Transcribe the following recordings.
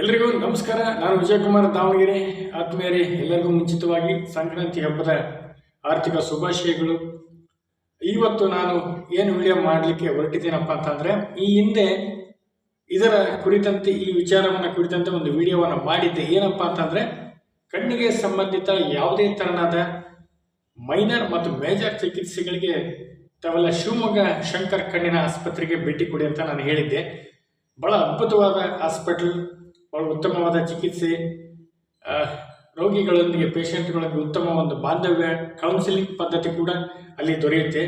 ಎಲ್ರಿಗೂ ನಮಸ್ಕಾರ. ನಾನು ವಿಜಯಕುಮಾರ್ ದಾವಣಗೆರೆ. ಆತ್ಮೀಯರೇ, ಎಲ್ಲರಿಗೂ ಮುಂಚಿತವಾಗಿ ಸಂಕ್ರಾಂತಿ ಹಬ್ಬದ ಆರ್ಥಿಕ ಶುಭಾಶಯಗಳು. ಇವತ್ತು ನಾನು ಏನು ವಿಡಿಯೋ ಮಾಡಲಿಕ್ಕೆ ಹೊರಟಿದ್ದೀನಪ್ಪ ಅಂತಂದರೆ, ಈ ಹಿಂದೆ ಇದರ ಕುರಿತಂತೆ ಈ ವಿಚಾರವನ್ನು ಕುರಿತಂತೆ ಒಂದು ವಿಡಿಯೋವನ್ನು ಮಾಡಿದ್ದೆ. ಏನಪ್ಪ ಅಂತಂದರೆ, ಕಣ್ಣಿಗೆ ಸಂಬಂಧಿತ ಯಾವುದೇ ತೆರನಾದ ಮೈನರ್ ಮತ್ತು ಮೇಜರ್ ಚಿಕಿತ್ಸೆಗಳಿಗೆ ತಾವೆಲ್ಲ ಶಿವಮೊಗ್ಗ ಶಂಕರ್ ಕಣ್ಣಿನ ಆಸ್ಪತ್ರೆಗೆ ಭೇಟಿ ಕೊಡಿ ಅಂತ ನಾನು ಹೇಳಿದ್ದೆ. ಭಾಳ ಅದ್ಭುತವಾದ ಹಾಸ್ಪಿಟಲ್, ಭಾಳ ಉತ್ತಮವಾದ ಚಿಕಿತ್ಸೆ, ರೋಗಿಗಳೊಂದಿಗೆ ಪೇಷಂಟ್ಗಳೊಂದಿಗೆ ಉತ್ತಮ ಒಂದು ಬಾಂಧವ್ಯ, ಕೌನ್ಸಿಲಿಂಗ್ ಪದ್ಧತಿ ಕೂಡ ಅಲ್ಲಿ ದೊರೆಯುತ್ತೆ.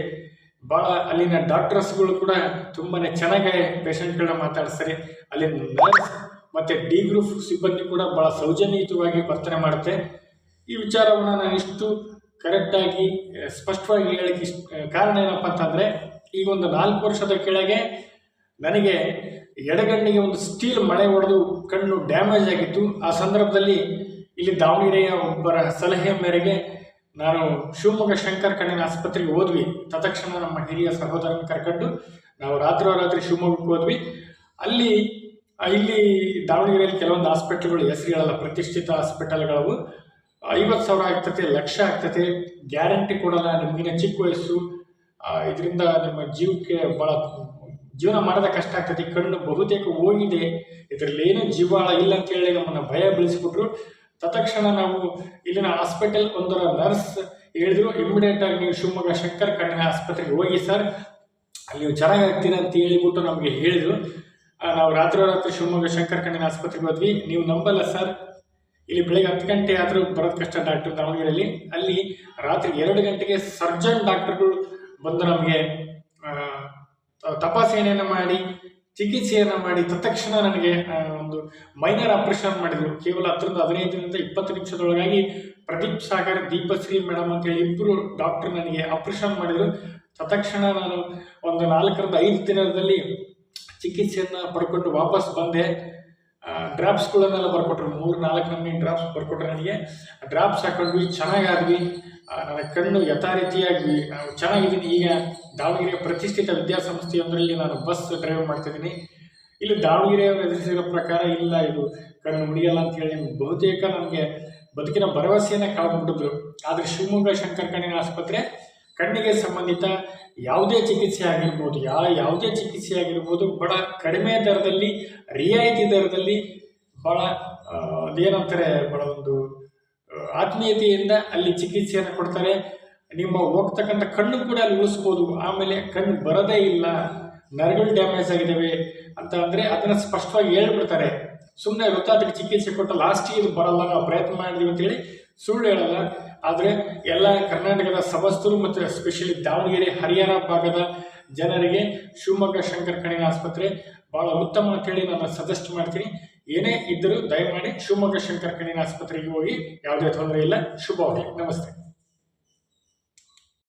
ಭಾಳ ಅಲ್ಲಿನ ಡಾಕ್ಟರ್ಸ್ಗಳು ಕೂಡ ತುಂಬಾ ಚೆನ್ನಾಗಿ ಪೇಷಂಟ್ಗಳನ್ನ ಮಾತಾಡಿಸ್ತಾರೆ. ಅಲ್ಲಿನ ನರ್ಸ್ ಮತ್ತು ಡಿ ಗ್ರೂಪ್ ಸಿಬ್ಬಂದಿ ಕೂಡ ಭಾಳ ಸೌಜನ್ಯಯುತವಾಗಿ ವರ್ತನೆ ಮಾಡುತ್ತೆ. ಈ ವಿಚಾರವನ್ನು ನಾನು ಇಷ್ಟು ಕರೆಕ್ಟಾಗಿ ಸ್ಪಷ್ಟವಾಗಿ ಹೇಳಕ್ಕೆ ಕಾರಣ ಏನಪ್ಪ ಅಂತಂದರೆ, ಈಗ ಒಂದು 4 ವರ್ಷದ ಕೆಳಗೆ ನನಗೆ ಎಡಗಣ್ಣಿಗೆ ಒಂದು ಸ್ಟೀಲ್ ಮಳೆ ಹೊಡೆದು ಕಣ್ಣು ಡ್ಯಾಮೇಜ್ ಆಗಿತ್ತು. ಆ ಸಂದರ್ಭದಲ್ಲಿ ಇಲ್ಲಿ ದಾವಣಗೆರೆಯ ಒಬ್ಬರ ಸಲಹೆ ಮೇರೆಗೆ ನಾನು ಶಿವಮೊಗ್ಗ ಶಂಕರ್ ಕಣ್ಣಿನ ಆಸ್ಪತ್ರೆಗೆ ಹೋದ್ವಿ. ತತ್ಕ್ಷಣ ನಮ್ಮ ಹಿರಿಯ ಸಹೋದರನ ಕರ್ಕೊಂಡು ನಾವು ರಾತ್ರಿ ಶಿವಮೊಗ್ಗಕ್ಕೆ ಹೋದ್ವಿ. ಇಲ್ಲಿ ದಾವಣಗೆರೆಯಲ್ಲಿ ಕೆಲವೊಂದು ಹಾಸ್ಪಿಟಲ್ಗಳು, ಹೆಸರುಗಳಲ್ಲ, ಪ್ರತಿಷ್ಠಿತ ಹಾಸ್ಪಿಟಲ್ಗಳು 50,000 ಆಗ್ತದೆ, ಲಕ್ಷ ಆಗ್ತದೆ, ಗ್ಯಾರಂಟಿ ಕೊಡಲ್ಲ, ನಿಮಗಿನ ಚಿಕ್ಕ ವಯಸ್ಸು, ಇದರಿಂದ ನಿಮ್ಮ ಜೀವಕ್ಕೆ ಭಾಳ ಜೀವನ ಮಾಡೋದ ಕಷ್ಟ ಆಗ್ತದೆ, ಕಣ್ಣು ಬಹುತೇಕ ಹೋಗಿದೆ, ಇದರಲ್ಲಿ ಏನೂ ಜೀವಾಳ ಇಲ್ಲ ಅಂತೇಳಿ ನಮ್ಮನ್ನು ಭಯ ಬೀಳಿಸ್ಬಿಟ್ರು. ತತ್ಕ್ಷಣ ನಾವು ಇಲ್ಲಿನ ಹಾಸ್ಪಿಟಲ್ ಒಂದರ ನರ್ಸ್ ಹೇಳಿದ್ರು, ಇಮಿಡಿಯೇಟಾಗಿ ನೀವು ಶಿವಮೊಗ್ಗ ಶಂಕರ್ ಕಣ್ಣಿನ ಆಸ್ಪತ್ರೆಗೆ ಹೋಗಿ ಸರ್, ಅಲ್ಲಿ ನೀವು ಚೆನ್ನಾಗಾಗ್ತೀರ ಅಂತ ಹೇಳಿಬಿಟ್ಟು ನಮಗೆ ಹೇಳಿದರು. ನಾವು ರಾತ್ರಿ ಶಿವಮೊಗ್ಗ ಶಂಕರ್ ಕಣ್ಣಿನ ಆಸ್ಪತ್ರೆಗೆ ಹೋದ್ವಿ. ನೀವು ನಂಬಲ್ಲ ಸರ್, ಇಲ್ಲಿ ಬೆಳಗ್ಗೆ 10 ಗಂಟೆ ಆದರೂ ಬರೋದು ಕಷ್ಟ ಡಾಕ್ಟರ್ ದಾವಣಗೆರೆಯಲ್ಲಿ. ಅಲ್ಲಿ ರಾತ್ರಿ 2 ಗಂಟೆಗೆ ಸರ್ಜನ್ ಡಾಕ್ಟರ್ಗಳು ಬಂದು ನಮಗೆ ತಪಾಸಣೆಯನ್ನು ಮಾಡಿ ಚಿಕಿತ್ಸೆಯನ್ನು ಮಾಡಿ ತತ್ಕ್ಷಣ ನನಗೆ ಒಂದು ಮೈನರ್ ಆಪರೇಷನ್ ಮಾಡಿದರು. ಕೇವಲ 15 to 20 ನಿಮಿಷದೊಳಗಾಗಿ ಪ್ರದೀಪ್ ಸಾಗರ್, ದೀಪಶ್ರೀ ಮೇಡಮ್ ಅಂತೇಳಿ ಇಬ್ಬರು ಡಾಕ್ಟರ್ ನನಗೆ ಆಪರೇಷನ್ ಮಾಡಿದರು. ತತ್ಕ್ಷಣ ನಾನು ಒಂದು 4 to 5 ದಿನದಲ್ಲಿ ಚಿಕಿತ್ಸೆಯನ್ನು ಪಡ್ಕೊಂಡು ವಾಪಸ್ ಬಂದೆ. ಡ್ರಾಪ್ಸ್ಗಳನ್ನೆಲ್ಲ ಬರ್ಕೊಟ್ರು, 3-4 ನಮೂನಿ ಡ್ರಾಪ್ಸ್ ಬರ್ಕೊಟ್ರು. ನನಗೆ ಡ್ರಾಪ್ಸ್ ಹಾಕೊಂಡ್ವಿ, ಚೆನ್ನಾಗಾದ್ವಿ. ನನ್ನ ಕಣ್ಣು ಯಥಾರೀತಿಯಾಗಿ ಚೆನ್ನಾಗಿದ್ದೀನಿ. ಈಗ ದಾವಣಗೆರೆಯ ಪ್ರತಿಷ್ಠಿತ ವಿದ್ಯಾಸಂಸ್ಥೆಯೊಂದರಲ್ಲಿ ನಾನು ಬಸ್ ಡ್ರೈವ್ ಮಾಡ್ತಿದ್ದೀನಿ. ಇಲ್ಲಿ ದಾವಣಗೆರೆಯವರು ಎದುರಿಸಿರೋ ಪ್ರಕಾರ ಇಲ್ಲ, ಇದು ಕಣ್ಣು ಮುಡಿಯಲ್ಲ ಅಂತೇಳಿ ಬಹುತೇಕ ನಮಗೆ ಬದುಕಿನ ಭರವಸೆಯನ್ನೇ ಕಳೆದುಬಿಟ್ಟಿದ್ರು. ಆದರೆ ಶಿವಮೊಗ್ಗ ಶಂಕರ್ ಕಣ್ಣಿನ ಆಸ್ಪತ್ರೆ ಕಣ್ಣಿಗೆ ಸಂಬಂಧಿತ ಯಾವುದೇ ಚಿಕಿತ್ಸೆ ಆಗಿರ್ಬೋದು ಭಾಳ ಕಡಿಮೆ ದರದಲ್ಲಿ, ರಿಯಾಯಿತಿ ದರದಲ್ಲಿ, ಭಾಳ ಅದೇನಂತಾರೆ, ಭಾಳ ಒಂದು ಆತ್ಮೀಯತೆಯಿಂದ ಅಲ್ಲಿ ಚಿಕಿತ್ಸೆಯನ್ನು ಕೊಡ್ತಾರೆ. ನಿಮ್ಮ ಹೋಗ್ತಕ್ಕಂಥ ಕಣ್ಣು ಕೂಡ ಅಲ್ಲಿ ಉಳಿಸ್ಬೋದು. ಆಮೇಲೆ ಕಣ್ಣು ಬರೋದೇ ಇಲ್ಲ, ನರಗಳು ಡ್ಯಾಮೇಜ್ ಆಗಿದ್ದಾವೆ ಅಂತ ಅಂದರೆ ಅದನ್ನು ಸ್ಪಷ್ಟವಾಗಿ ಹೇಳ್ಬಿಡ್ತಾರೆ. ಸುಮ್ಮನೆ ವೃತ್ತಾರ್ಥಕ್ಕೆ ಚಿಕಿತ್ಸೆ ಕೊಟ್ಟು ಲಾಸ್ಟಿಗೆ ಇದು ಬರಲ್ಲ, ನಾವು ಪ್ರಯತ್ನ ಮಾಡಿದ್ವಿ ಅಂತೇಳಿ ಸುಳ್ಳು ಹೇಳಲ್ಲ. ಆದರೆ ಎಲ್ಲ ಕರ್ನಾಟಕದ ಸಮಸ್ತರು ಮತ್ತು ಎಸ್ಪೆಷಲಿ ದಾವಣಗೆರೆ, ಹರಿಯಾಣ ಭಾಗದ ಜನರಿಗೆ ಶಿವಮೊಗ್ಗ ಶಂಕರ್ ಕಣ್ಣಿನ ಆಸ್ಪತ್ರೆ ಭಾಳ ಉತ್ತಮ ಅಂತೇಳಿ ನಾನು ಸಜೆಸ್ಟ್ ಮಾಡ್ತೀನಿ. ಏನೇ ಇದ್ದರೂ ದಯಮಾಡಿ ಶಿವಮೊಗ್ಗ ಶಂಕರ್ ಕಣ್ಣಿನ ಆಸ್ಪತ್ರೆಗೆ ಹೋಗಿ, ಯಾವುದೇ ತೊಂದರೆ ಇಲ್ಲ. ಶುಭವಾಗಲಿ. ನಮಸ್ತೆ.